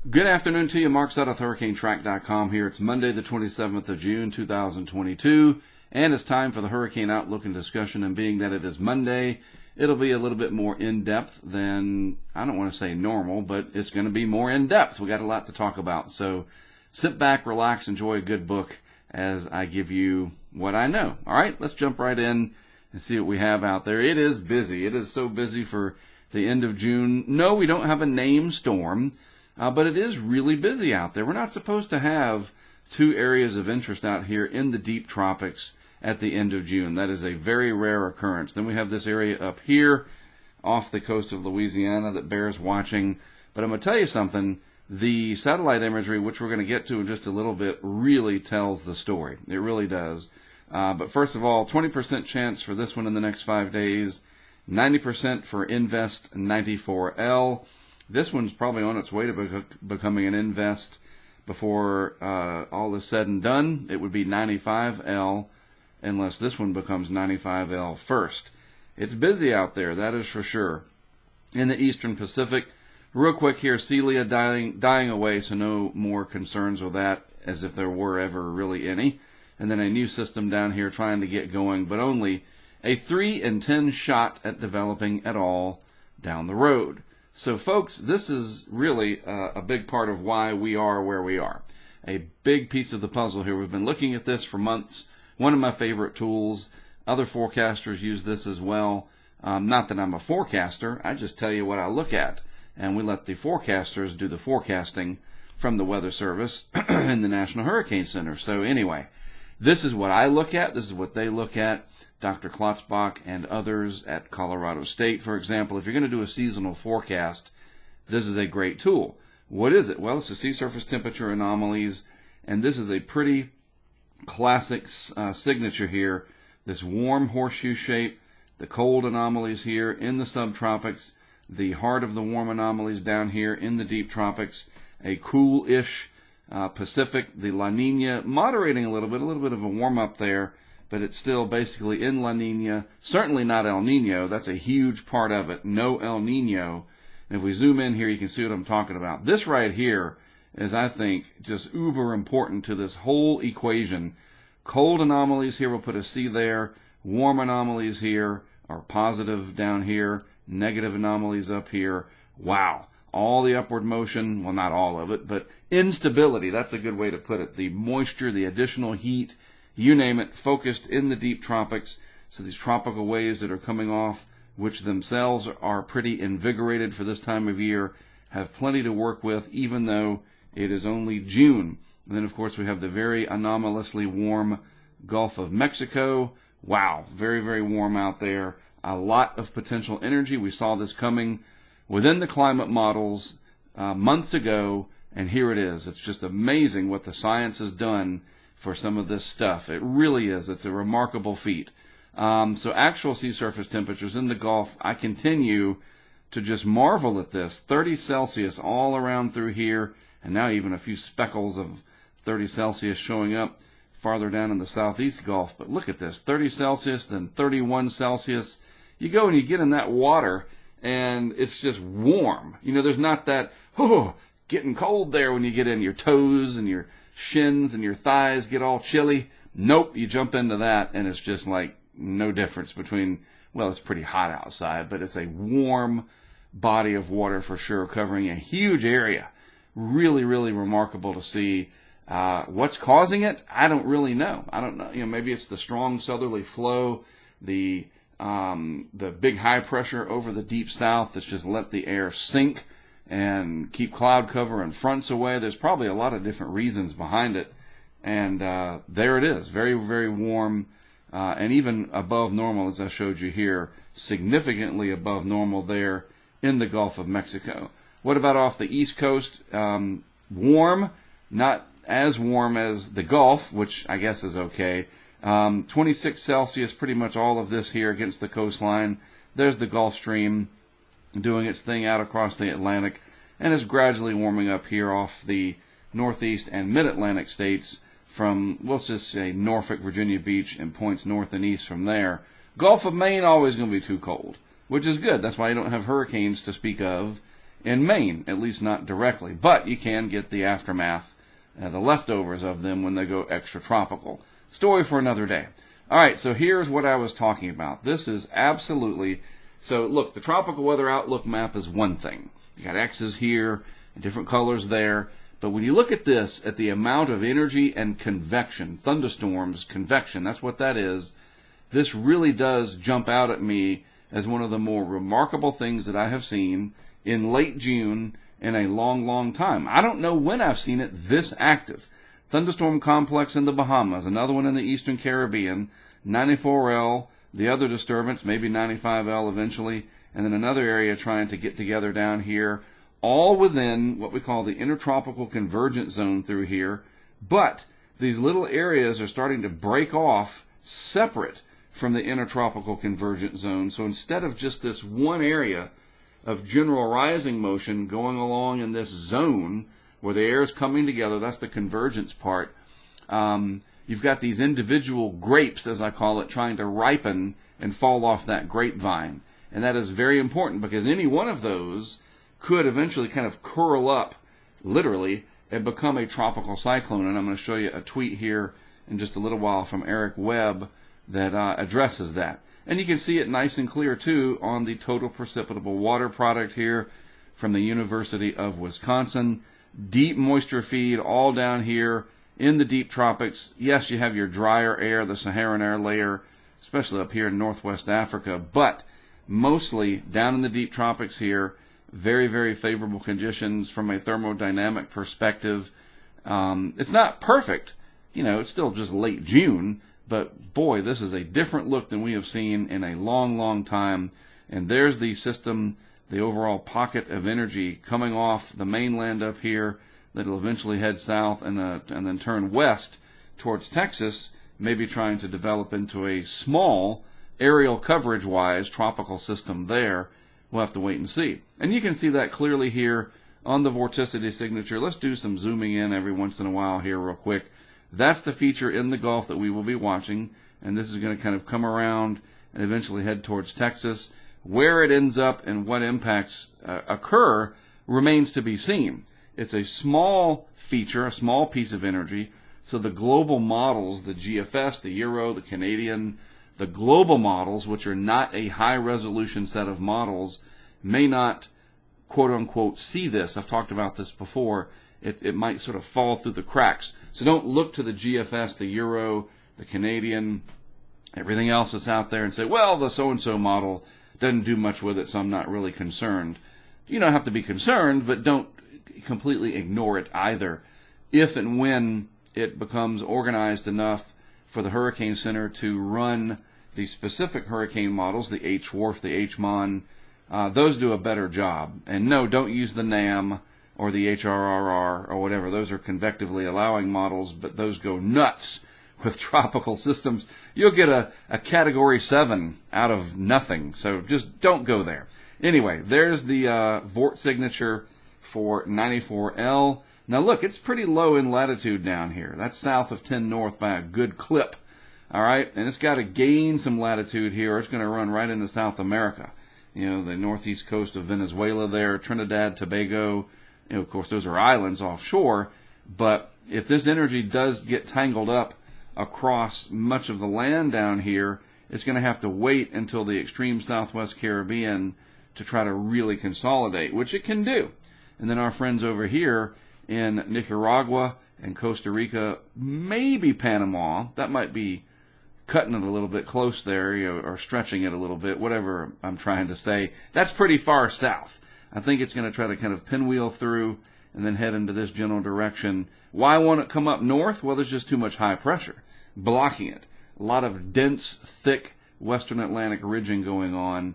Good afternoon to you. Mark Sudduth, HurricaneTrack.com here. It's Monday, the 27th of June, 2022, and it's time for the Hurricane Outlook and discussion. And being that it is Monday, it'll be a little bit more in-depth than, I don't want to say normal, but it's going to be more in-depth. We got a lot to talk about. So sit back, relax, enjoy a good book as I give you what I know. All right, let's jump right in and see what we have out there. It is busy. It is so busy for the end of June. No, we don't have a named storm. But it is really busy out there. We're not supposed to have two areas of interest out here in the deep tropics at the end of June. That is a very rare occurrence. Then we have this area up here off the coast of Louisiana that bears watching. But I'm going to tell you something. The satellite imagery, which we're going to get to in just a little bit, really tells the story. It really does. But first of all, 20% chance for this one in the next 5 days, 90% for Invest 94L. This one's probably on its way to becoming an Invest before all is said and done. It would be 95L unless this one becomes 95L first. It's busy out there, that is for sure. In the Eastern Pacific, real quick here, Celia dying away, so no more concerns with that as if there were ever really any. And then a new system down here trying to get going, but only a 3 in 10 shot at developing at all down the road. So, folks, this is really a big part of why we are where we are. A big piece of the puzzle here. We've been looking at this for months. One of my favorite tools. Other forecasters use this as well. Not that I'm a forecaster. I just tell you what I look at. And we let the forecasters do the forecasting from the Weather Service and the National Hurricane Center. So, anyway, this is what I look at. This is what they look at. Dr. Klotzbach and others at Colorado State, for example. If you're going to do a seasonal forecast, this is a great tool. What is it? Well, it's the sea surface temperature anomalies, and this is a pretty classic signature here. This warm horseshoe shape, the cold anomalies here in the subtropics, the heart of the warm anomalies down here in the deep tropics, a cool-ish Pacific, the La Nina moderating a little bit of a warm-up there, but it's still basically in La Nina. Certainly not El Nino. That's a huge part of it. No El Nino. And if we zoom in here, you can see what I'm talking about. This right here is, I think, just uber important to this whole equation. Cold anomalies here, we'll put a C there. Warm anomalies here are positive down here. Negative anomalies up here. Wow. All the upward motion, well, not all of it, but instability. That's a good way to put it. The moisture, the additional heat, you name it, focused in the deep tropics. So these tropical waves that are coming off, which themselves are pretty invigorated for this time of year, have plenty to work with, even though it is only June. And then, of course, we have the very anomalously warm Gulf of Mexico. Wow, very, very warm out there. A lot of potential energy. We saw this coming within the climate models months ago, and here it is. It's just amazing what the science has done for some of this stuff. It really is. It's a remarkable feat. So actual sea surface temperatures in the Gulf, I continue to just marvel at this. 30 Celsius all around through here, and now even a few speckles of 30 Celsius showing up farther down in the southeast Gulf. But look at this, 30 Celsius, then 31 Celsius. You go and you get in that water, and it's just warm. You know, there's not that, getting cold there when you get in. Your toes and your shins and your thighs get all chilly. Nope, you jump into that, and it's just like no difference between, well, it's pretty hot outside, but it's a warm body of water for sure, covering a huge area. Really, really remarkable to see. What's causing it? I don't really know. I don't know. You know, maybe it's the strong southerly flow, the big high pressure over the deep south that's just let the air sink and keep cloud cover and fronts away. There's probably a lot of different reasons behind it. And there it is, very, very warm, and even above normal, as I showed you here, significantly above normal there in the Gulf of Mexico. What about off the East Coast? Warm, not as warm as the Gulf, which I guess is okay. 26 Celsius, pretty much all of this here against the coastline. There's the Gulf Stream doing its thing out across the Atlantic, and is gradually warming up here off the northeast and mid-Atlantic states from, let's just say, Norfolk, Virginia Beach, and points north and east from there. Gulf of Maine, always going to be too cold, which is good. That's why you don't have hurricanes to speak of in Maine, at least not directly. But you can get the aftermath, the leftovers of them when they go extratropical. Story for another day. All right, so here's what I was talking about. This is absolutely... So look, the tropical weather outlook map is one thing. You got X's here, and different colors there. But when you look at this, at the amount of energy and convection, thunderstorms, convection, that's what that is, this really does jump out at me as one of the more remarkable things that I have seen in late June in a long, long time. I don't know when I've seen it this active. Thunderstorm complex in the Bahamas, another one in the Eastern Caribbean, 94L, the other disturbance, maybe 95L eventually, and then another area trying to get together down here, all within what we call the intertropical convergence zone through here. But these little areas are starting to break off separate from the intertropical convergence zone. So instead of just this one area of general rising motion going along in this zone where the air is coming together, that's the convergence part, you've got these individual grapes, as I call it, trying to ripen and fall off that grapevine. And that is very important because any one of those could eventually kind of curl up, literally, and become a tropical cyclone. And I'm going to show you a tweet here in just a little while from Eric Webb that addresses that. And you can see it nice and clear, too, on the total precipitable water product here from the University of Wisconsin. Deep moisture feed all down here in the deep tropics. Yes, you have your drier air, the Saharan air layer, especially up here in northwest Africa, but mostly down in the deep tropics here, very, very favorable conditions from a thermodynamic perspective. It's not perfect. It's still just late June, but boy, this is a different look than we have seen in a long, long time. And there's the system, the overall pocket of energy coming off the mainland up here that'll eventually head south and then turn west towards Texas, maybe trying to develop into a small, aerial coverage-wise, tropical system there. We'll have to wait and see. And you can see that clearly here on the vorticity signature. Let's do some zooming in every once in a while here real quick. That's the feature in the Gulf that we will be watching, and this is going to kind of come around and eventually head towards Texas. Where it ends up and what impacts occur remains to be seen. It's a small feature, a small piece of energy, so the global models, the GFS, the Euro, the Canadian, the global models, which are not a high-resolution set of models, may not, quote-unquote, see this. I've talked about this before. It might sort of fall through the cracks. So don't look to the GFS, the Euro, the Canadian, everything else that's out there and say, well, the so-and-so model doesn't do much with it, so I'm not really concerned. You don't have to be concerned, but don't completely ignore it either. If and when it becomes organized enough for the Hurricane Center to run the specific hurricane models, the HWRF, the HMON, those do a better job. And no, don't use the NAM or the HRRR or whatever. Those are convectively allowing models, but those go nuts with tropical systems. You'll get a Category 7 out of nothing, so just don't go there. Anyway, there's the Vort signature for 94L. Now look, it's pretty low in latitude down here. That's south of 10 north by a good clip. All right, and it's got to gain some latitude here, or it's going to run right into South America. The northeast coast of Venezuela there, Trinidad, Tobago. Of course, those are islands offshore. But if this energy does get tangled up across much of the land down here, it's going to have to wait until the extreme southwest Caribbean to try to really consolidate, which it can do. And then our friends over here in Nicaragua and Costa Rica, maybe Panama, that might be cutting it a little bit close there, or stretching it a little bit, whatever I'm trying to say. That's pretty far south. I think it's going to try to kind of pinwheel through and then head into this general direction. Why won't it come up north? Well, there's just too much high pressure blocking it. A lot of dense, thick western Atlantic ridging going on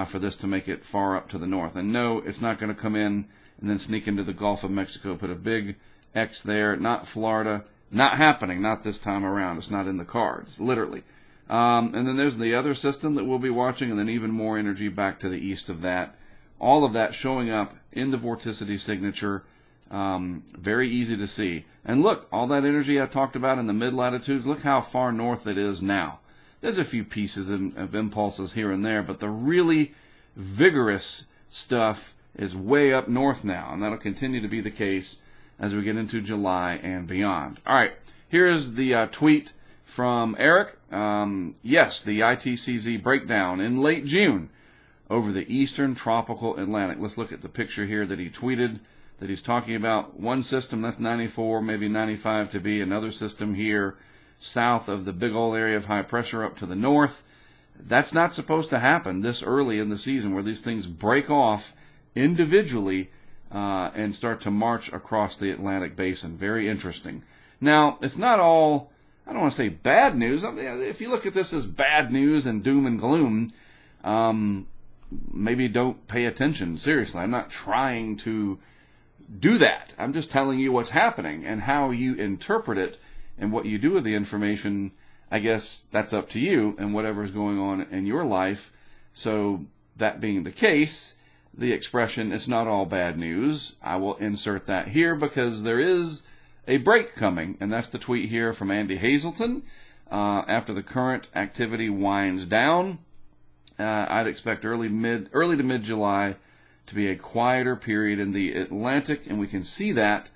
for this to make it far up to the north. And no, it's not going to come in and then sneak into the Gulf of Mexico, put a big X there, not Florida. Not happening, not this time around. It's not in the cards, literally. And then there's the other system that we'll be watching, and then even more energy back to the east of that. All of that showing up in the vorticity signature. Very easy to see. And look, all that energy I talked about in the mid-latitudes, look how far north it is now. There's a few pieces of impulses here and there, but the really vigorous stuff is way up north now, and that'll continue to be the case as we get into July and beyond. All right, here's the tweet from Eric. Yes, the ITCZ breakdown in late June over the eastern tropical Atlantic. Let's look at the picture here that he tweeted, that he's talking about. One system, that's 94, maybe 95 to be. Another system here south of the big old area of high pressure up to the north. That's not supposed to happen this early in the season, where these things break off individually and start to march across the Atlantic basin. Very interesting. Now, it's not all, I don't want to say bad news. I mean, if you look at this as bad news and doom and gloom, maybe don't pay attention. Seriously, I'm not trying to do that. I'm just telling you what's happening, and how you interpret it and what you do with the information, I guess that's up to you and whatever's going on in your life. So that being the case, the expression, it's not all bad news, I will insert that here because there is a break coming, and that's the tweet here from Andy Hazelton. After the current activity winds down, I'd expect early to mid-July to be a quieter period in the Atlantic, and we can see that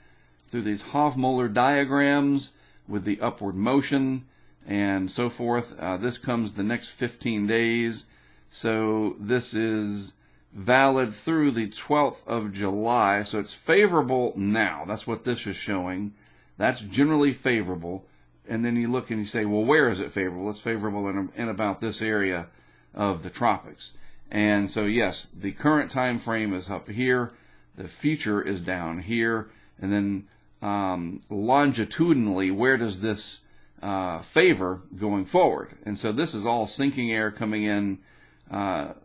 through these Hofmoeller diagrams with the upward motion and so forth. This comes the next 15 days, so this is valid through the 12th of July, so it's favorable now. That's what this is showing. That's generally favorable. And then you look and you say, well, where is it favorable? It's favorable in about this area of the tropics. And so, yes, the current time frame is up here. The future is down here. And then longitudinally, where does this favor going forward? And so this is all sinking air coming in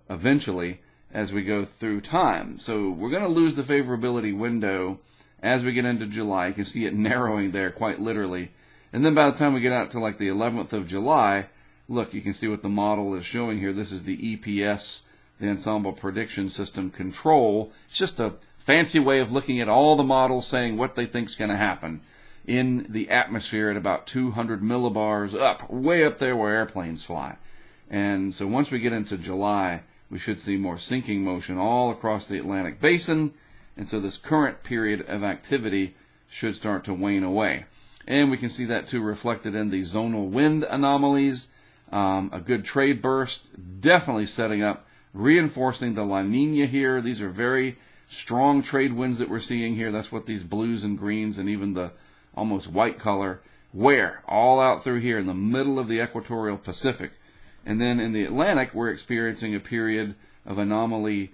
eventually as we go through time. So we're going to lose the favorability window as we get into July. You can see it narrowing there quite literally. And then by the time we get out to like the 11th of July, look, you can see what the model is showing here. This is the EPS, the Ensemble Prediction System Control. It's just a fancy way of looking at all the models saying what they think is going to happen in the atmosphere at about 200 millibars up, way up there where airplanes fly. And so once we get into July, we should see more sinking motion all across the Atlantic basin. And so this current period of activity should start to wane away. And we can see that too reflected in the zonal wind anomalies. A good trade burst, definitely setting up, reinforcing the La Nina here. These are very strong trade winds that we're seeing here. That's what these blues and greens and even the almost white color wear, all out through here in the middle of the equatorial Pacific. And then in the Atlantic, we're experiencing a period of anomalous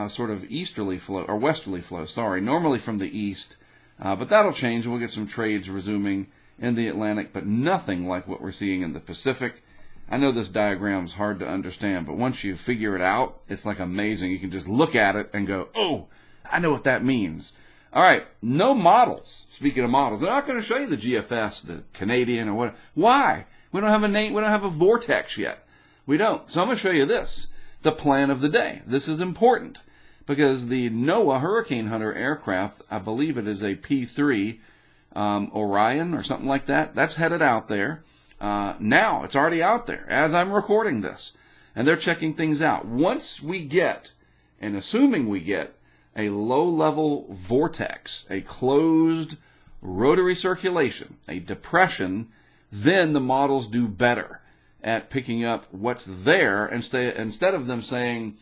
sort of easterly flow, or westerly flow, normally from the east. But that'll change. We'll get some trades resuming in the Atlantic, but nothing like what we're seeing in the Pacific. I know this diagram is hard to understand, but once you figure it out, it's like amazing. You can just look at it and go, oh, I know what that means. All right, no models. Speaking of models, they're not going to show you the GFS, the Canadian, or what. Why? We don't have a name. We don't have a vortex yet. We don't. So I'm going to show you this, the plan of the day. This is important because the NOAA Hurricane Hunter aircraft, I believe it is a P3 Orion or something like that. That's headed out there. Now, it's already out there as I'm recording this. And they're checking things out. Once we get, and assuming we get, a low-level vortex, a closed rotary circulation, a depression, then the models do better at picking up what's there instead of them saying,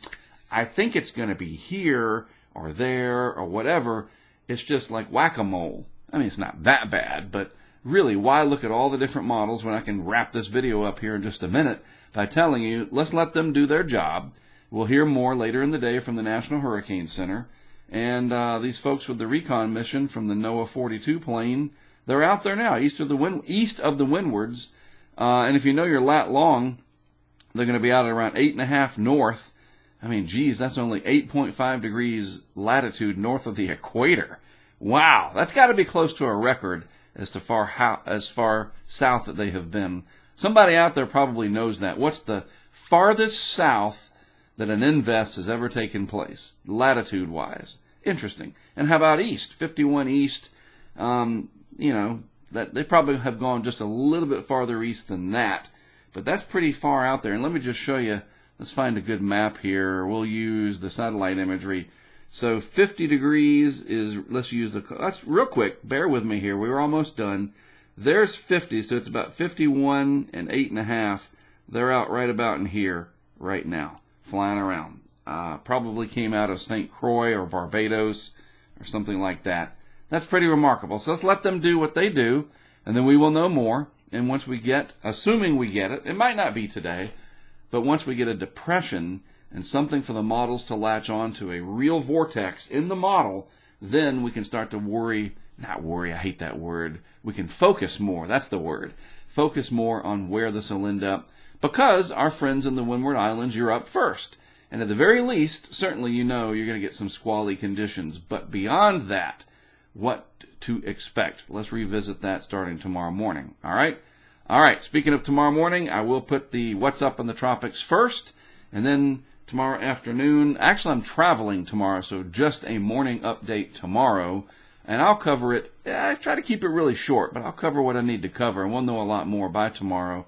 I think it's going to be here or there or whatever. It's just like whack-a-mole. I mean, it's not that bad, but really, why look at all the different models when I can wrap this video up here in just a minute by telling you, let's let them do their job. We'll hear more later in the day from the National Hurricane Center. And these folks with the recon mission from the NOAA 42 plane, they're out there now, east of the windwards. And if you know your lat long, they're going to be out at around 8.5 north. I mean, geez, that's only 8.5 degrees latitude north of the equator. Wow, that's got to be close to a record as far south that they have been. Somebody out there probably knows that. What's the farthest south that an invest has ever taken place, latitude-wise? Interesting. And how about east? 51 east. That they probably have gone just a little bit farther east than that, but that's pretty far out there. And let me just show you Let's find a good map here. We'll use the satellite imagery. So 50 degrees is, let's use that's real quick. Bear with me here. We were almost done. There's 50, so it's about 51 and 8.5. They're out right about in here right now, flying around. Probably came out of St. Croix or Barbados or something like that. That's pretty remarkable. So let's let them do what they do, and then we will know more. And once we get, assuming we get it, it might not be today, but once we get a depression and something for the models to latch on to a real vortex in the model, then we can start to not worry, I hate that word. We can focus more, that's the word. Focus more on where this will end up, because our friends in the Windward Islands, you're up first. And at the very least, certainly you know you're going to get some squally conditions. But beyond that, what to expect? Let's revisit that starting tomorrow morning. All right? All right. Speaking of tomorrow morning, I will put the What's Up in the Tropics first. And then tomorrow afternoon, actually I'm traveling tomorrow, so just a morning update tomorrow. And I'll cover it. I try to keep it really short, but I'll cover what I need to cover. And we'll know a lot more by tomorrow.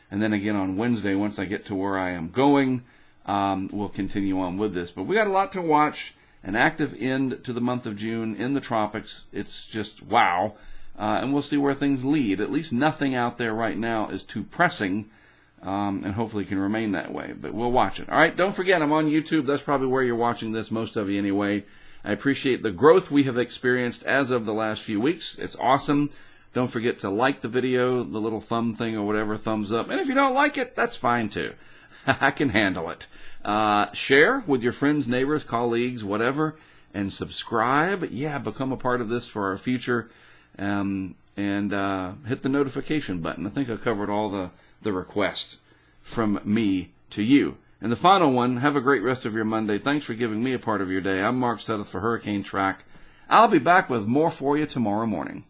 And then again on Wednesday, once I get to where I am going, we'll continue on with this. But we got a lot to watch. An active end to the month of June in the tropics. It's just wow. And we'll see where things lead. At least nothing out there right now is too pressing. And hopefully it can remain that way. But we'll watch it. All right, don't forget, I'm on YouTube. That's probably where you're watching this, most of you anyway. I appreciate the growth we have experienced as of the last few weeks. It's awesome. Don't forget to like the video, the little thumb thing or whatever, thumbs up. And if you don't like it, that's fine too. I can handle it. Share with your friends, neighbors, colleagues, whatever, and subscribe. Yeah, become a part of this for our future. And hit the notification button. I think I covered all the requests from me to you. And the final one, have a great rest of your Monday. Thanks for giving me a part of your day. I'm Mark Setheth for Hurricane Track. I'll be back with more for you tomorrow morning.